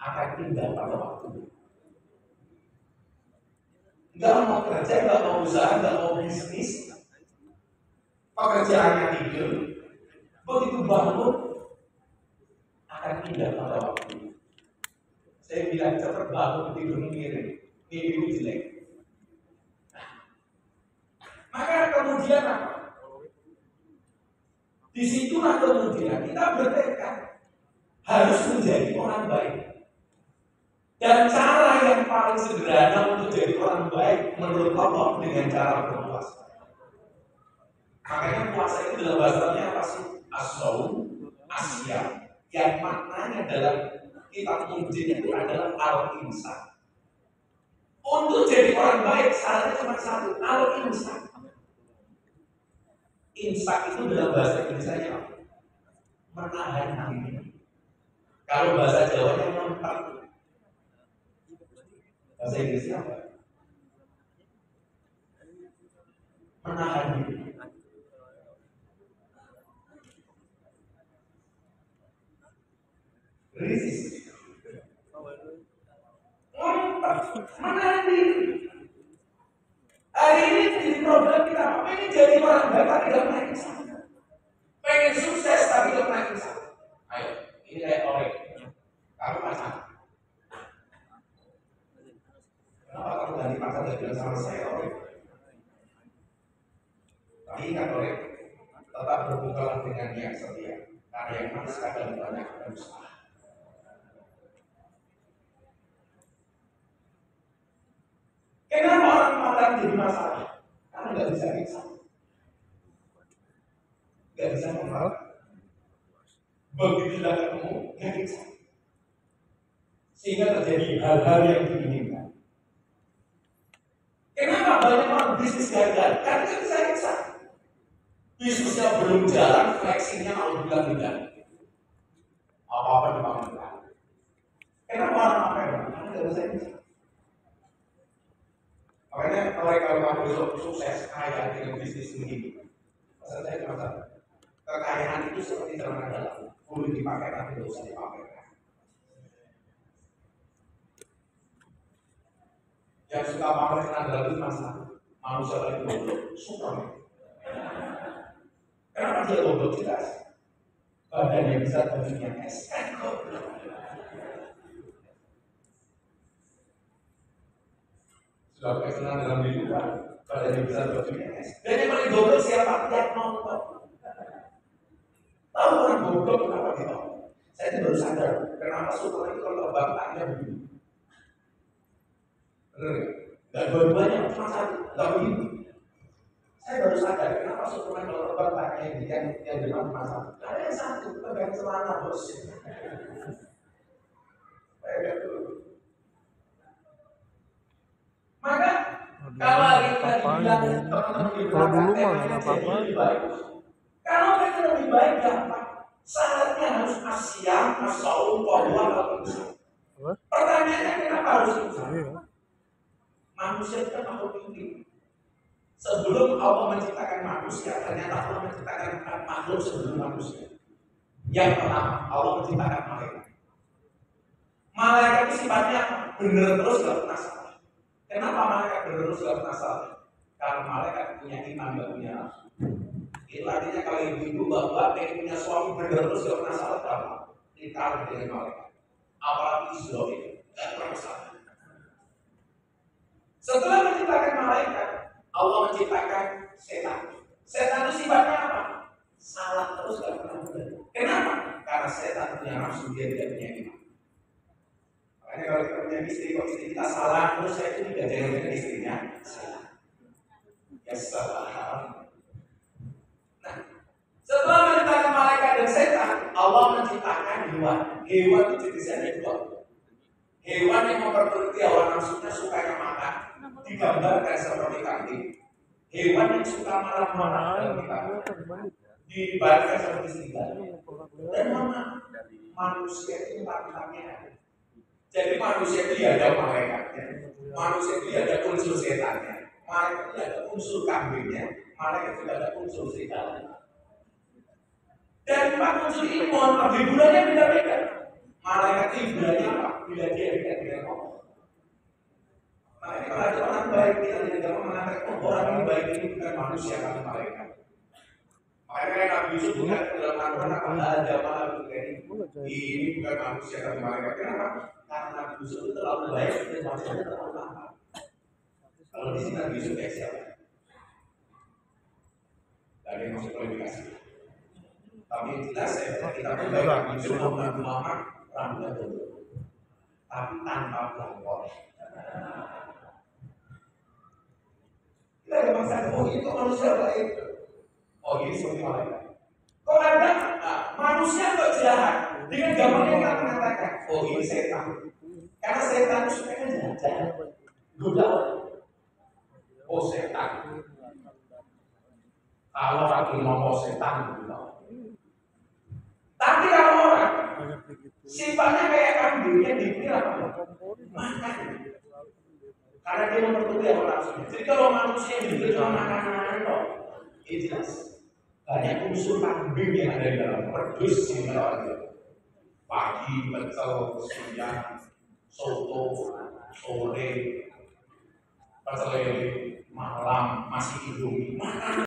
akan indah pada waktunya. Nggak mau kerja, nggak mau usaha, nggak mau bisnis, pekerjaannya tidur, begitu bangun akan indah pada waktunya. Saya bilang cepat bangun tidur miring, mimpi jelek. Maka kemudian apa? Disitulah kemudian kita bertekad harus menjadi orang baik. Dan cara yang paling sederhana untuk jadi orang baik menurut Allah dengan cara berpuasa. Makanya puasa itu dalam bahasanya apa sih? As-saum, asyam. Yang maknanya dalam kitab Injil itu adalah al-insan. Untuk jadi orang baik syaratnya cuma satu, al-insan. Insak itu dalam bahasa Indonesia apa? Menahan diri. Kalau bahasa Jawa yang mempat. Bahasa Inggrisnya apa? Menahan diri. Resist. Menahan diri. Hari ini jadi problem kita. Pengen jadi orang baik tapi gak pernah bisa. Pengen sukses tapi gak pernah bisa. Ayo, ini kayak orang. Kamu pacar. Kenapa kamu ganti pacar dan bilang sama saya orang? Tapi ingat orang, tetap berhubungan dengan yang setia. Karena yang manis kadang banyak berusaha. Kenapa orang pacaran jadi masalah? Karena nggak bisa kisah, nggak bisa mengalah. Begitu sudah ketemu, nggak bisa. Sehingga terjadi hal-hal yang diinginkan. Kenapa banyak orang bisnis gagal? Karena nggak bisa kisah. Bisnisnya belum jalan, fleksinya kalau bilang-bilang. Apa-apa dipanggilkan. Kenapa orang apa yang karena nggak bisa kisah. Makanya kalau kamu besok sukses kaya dengan bisnis begini, pesan saya cuma satu, kekayaan itu seperti celana dalam, boleh dipakai tapi tidak usah dipakai. Yang suka pakai celana dalam itu masalah, manusia paling bodoh, super. Kenapa dia bodoh jelas? Badannya bisa bajunya es, kan goblok. Sudah pakai celana dalam kehidupan, badannya bisa bajunya es. Dan yang paling goblok siapa? Yang nonton. Tahu orang goblok kenapa kita? Saya itu baru sadar kenapa Superman itu kalau terbang taknya begini. Benar nggak? Nggak dua-duanya cuma satu, nggak begini. Saya baru sadar kenapa Superman kalau terbang taknya yang depan cuma satu. Karena yang satu pegang celana bos. Kayak gitu. Maka kalau kita bilang kalau dulu mah nggak apa-apa. Kalau pengen lebih baik gampang. Syaratnya harus asyam, as-saum, qawwa, al-insan. Pertanyaannya kenapa harus insan? Manusia itu kan makhluk tinggi. Sebelum Allah menciptakan manusia, ternyata Allah menciptakan makhluk sebelum manusia. Yang pertama, Allah menciptakan malaikat. Malaikat itu sifatnya benar terus gak pernah salah. Kenapa malaikat benar terus gak pernah salah? Karena malaikat punya iman, gak punya nafsu. Itu artinya kalau ibu-ibu bapak pengen punya suami benar terus gak pernah salah apa? Ditaruh dengan malaikat. Apalagi Israel gak pernah salah. Setelah menciptakan malaikat, Allah menciptakan setan. Setan itu sifatnya apa? Salah terus gak pernah benar. Kenapa? Karena setan punya nafsu, dia tidak punya iman. Makanya kalau kita punya istri, kalau istri kita salah, terus saya itu tidak jangan dengan istrinya salah. Ya salah. Nah, setelah menciptakan malaikat dan setan, Allah menciptakan hewan. Hewan itu jenisnya ada dua. Hewan yang memperturuti hawa nafsunya sukanya makan, digambarkan seperti kambing. Hewan yang suka marah-marah dalam kita, digambarkan seperti serigala. Dan manusia itu empat-empatnya ada. Jadi manusia itu ada malaikatnya, manusia itu ada unsur setannya, malaikat itu ada unsur kambingnya, malaikat itu ada unsur serigala. Dan empat unsur ini mohon hiburannya beda-beda. Malaikat itu ibaratnya apa? Bila dia tidak dengan Allah. Makanya kalau ada orang baik kita tidak mengatakan orang ini baik ini bukan manusia tapi malaikat. Makanya Nabi Yusuf juga dalam Al-Quran apa ada malah ini bukan manusia tapi malaikat. Kenapa? Karena Nabi Yusuf itu terlalu baik dan manusia terlalu lambat. Kalau di sini Nabi Yusuf kayak siapa? Dari maksud kualifikasi. Tapi jelas kita berbaik Nabi Yusuf Muhammad rambutnya dulu, tapi tanpa belangkon. Kita ada masalah. Oh itu manusia baik. Oh ini seperti malaikat. Kok ada manusia kok jahat? Dengan gampangnya kita mengatakan, oh ini setan. Karena setan itu suka jahat. Goda. Oh setan. Kalau lagi ngomong setan, tapi kalau orang sifatnya kayak kambing yang dipilih apa? Makan. Karena dia menutupi apa nafsunya. Jadi kalau manusia yang dipilih cuma makanan, itu jelas. Banyak unsur kambing yang ada di dalam pedus di dalam pagi, pecel, siang, soto, sore, pecel lele, malam, masih hidung, makan.